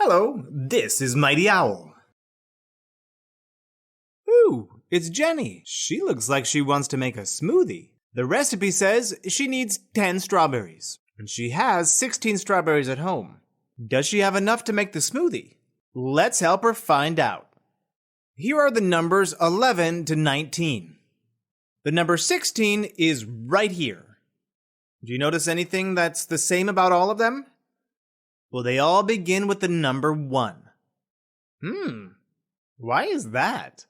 Hello, this is Mighty Owl. Ooh, it's Jenny. She looks like she wants to make a smoothie. The recipe says she needs 10 strawberries, and she has 16 strawberries at home. Does she have enough to make the smoothie? Let's help her find out. Here are the numbers 11 to 19. The number 16 is right here. Do you notice anything that's the same about all of them? Well, they all begin with the number 1. Why is that?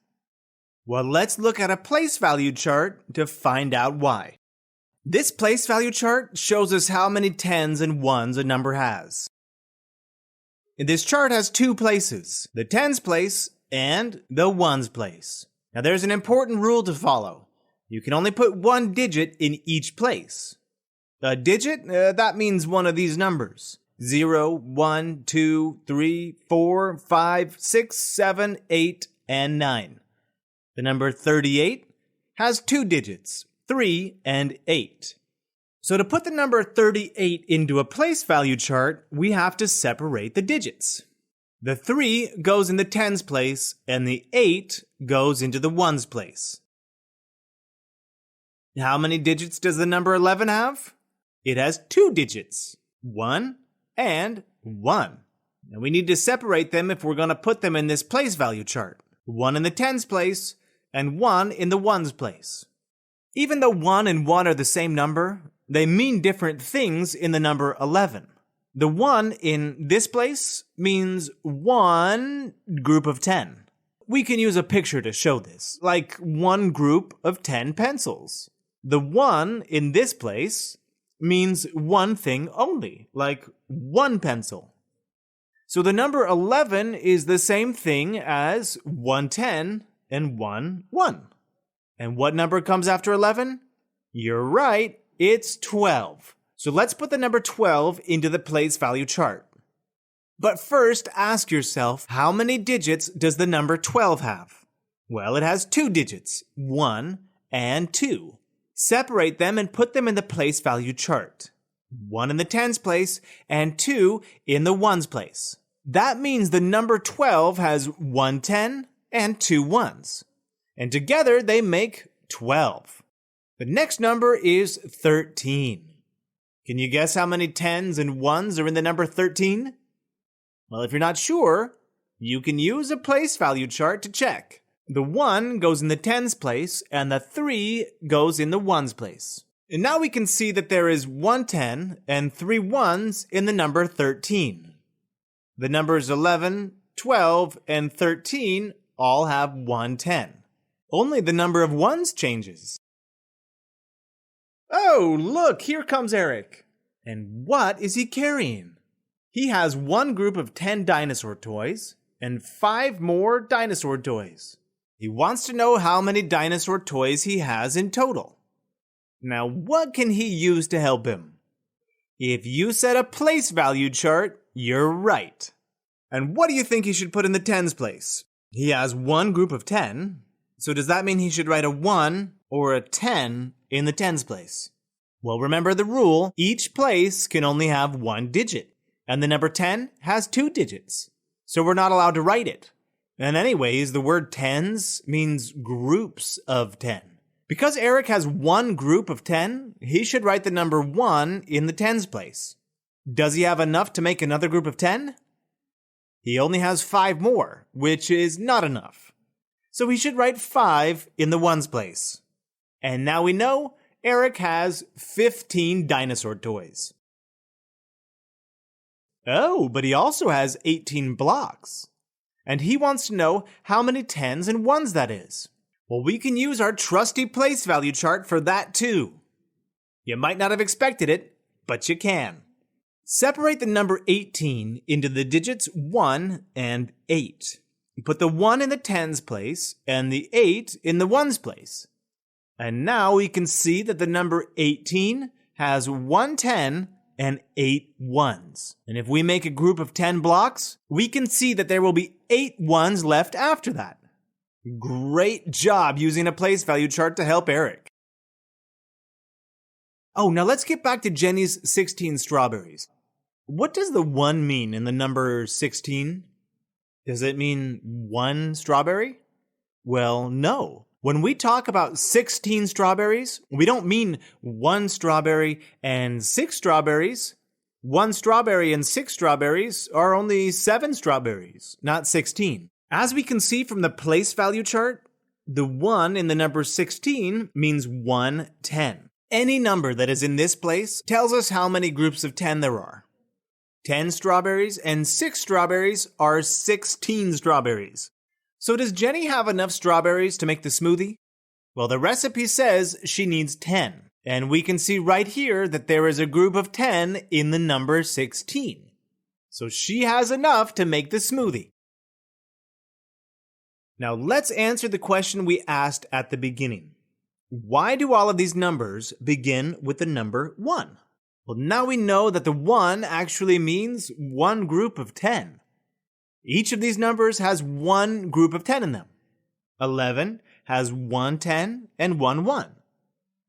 Well, let's look at a place value chart to find out why. This place value chart shows us how many 10s and 1s a number has. This chart has 2 places, the 10s place and the 1s place. Now there's an important rule to follow. You can only put 1 digit in each place. A digit, that means one of these numbers. 0, 1, 2, 3, 4, 5, 6, 7, 8, and 9. The number 38 has 2 digits, 3 and 8. So to put the number 38 into a place value chart, we have to separate the digits. The 3 goes in the 10s place, and the 8 goes into the 1s place. How many digits does the number 11 have? It has 2 digits, 1 and 1. Now we need to separate them if we're going to put them in this place value chart. 1 in the 10s place and 1 in the 1s place. Even though 1 and 1 are the same number, they mean different things in the number 11. The 1 in this place means 1 group of 10. We can use a picture to show this, like 1 group of 10 pencils. The 1 in this place means 1 thing only, like 1 pencil. So the number 11 is the same thing as 110 and 1, 1. And what number comes after 11? You're right, it's 12. So let's put the number 12 into the place value chart. But first, ask yourself, how many digits does the number 12 have? Well, it has 2 digits, 1 and 2. Separate them and put them in the place value chart. 1 in the 10s place and 2 in the 1s place. That means the number 12 has 1 10 and 2 1s. And together they make 12. The next number is 13. Can you guess how many 10s and 1s are in the number 13? Well, if you're not sure, you can use a place value chart to check. The 1 goes in the 10s place, and the 3 goes in the 1s place. And now we can see that there is 1 10 and 3 1s in the number 13. The numbers 11, 12, and 13 all have 1 10. Only the number of 1s changes. Oh, look, here comes Eric. And what is he carrying? He has 1 group of 10 dinosaur toys and 5 more dinosaur toys. He wants to know how many dinosaur toys he has in total. Now, what can he use to help him? If you set a place value chart, you're right. And what do you think he should put in the 10s place? He has 1 group of 10, so does that mean he should write a 1 or a 10 in the 10s place? Well, remember the rule, each place can only have 1 digit, and the number 10 has 2 digits, so we're not allowed to write it. And anyways, the word 10s means groups of 10. Because Eric has 1 group of 10, he should write the number 1 in the 10s place. Does he have enough to make another group of 10? He only has 5 more, which is not enough. So he should write 5 in the 1s place. And now we know Eric has 15 dinosaur toys. Oh, but he also has 18 blocks. And he wants to know how many 10s and 1s that is. Well, we can use our trusty place value chart for that too. You might not have expected it, but you can. Separate the number 18 into the digits 1 and 8. Put the 1 in the 10s place and the 8 in the 1s place. And now we can see that the number 18 has 1 10 and 8 1s. And if we make a group of 10 blocks, we can see that there will be 8 1s left after that. Great job using a place value chart to help Eric. Oh, now let's get back to Jenny's 16 strawberries. What does the 1 mean in the number 16? Does it mean 1 strawberry? Well, no. When we talk about 16 strawberries, we don't mean 1 strawberry and 6 strawberries. 1 strawberry and 6 strawberries are only 7 strawberries, not 16. As we can see from the place value chart, the 1 in the number 16 means 1 10. Any number that is in this place tells us how many groups of 10 there are. 10 strawberries and 6 strawberries are 16 strawberries. So does Jenny have enough strawberries to make the smoothie? Well, the recipe says she needs 10. And we can see right here that there is a group of 10 in the number 16. So she has enough to make the smoothie. Now let's answer the question we asked at the beginning. Why do all of these numbers begin with the number 1? Well, now we know that the 1 actually means 1 group of 10. Each of these numbers has 1 group of 10 in them. 11 has 1 10 and 1 1.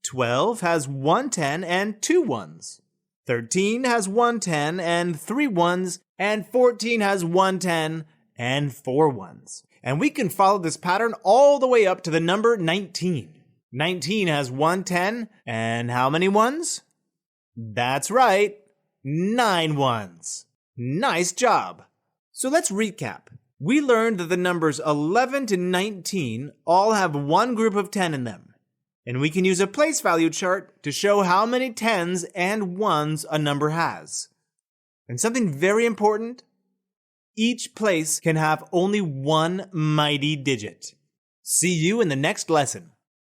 12 has 1 10 and 2 1s. 13 has 1 10 and 3 1s. And 14 has 1 10 and 4 1s. And we can follow this pattern all the way up to the number 19. 19 has 1 10 and how many 1s? That's right, 9 1s. Nice job. So let's recap. We learned that the numbers 11 to 19 all have 1 group of 10 in them. And we can use a place value chart to show how many 10s and 1s a number has. And something very important, each place can have only 1 mighty digit. See you in the next lesson.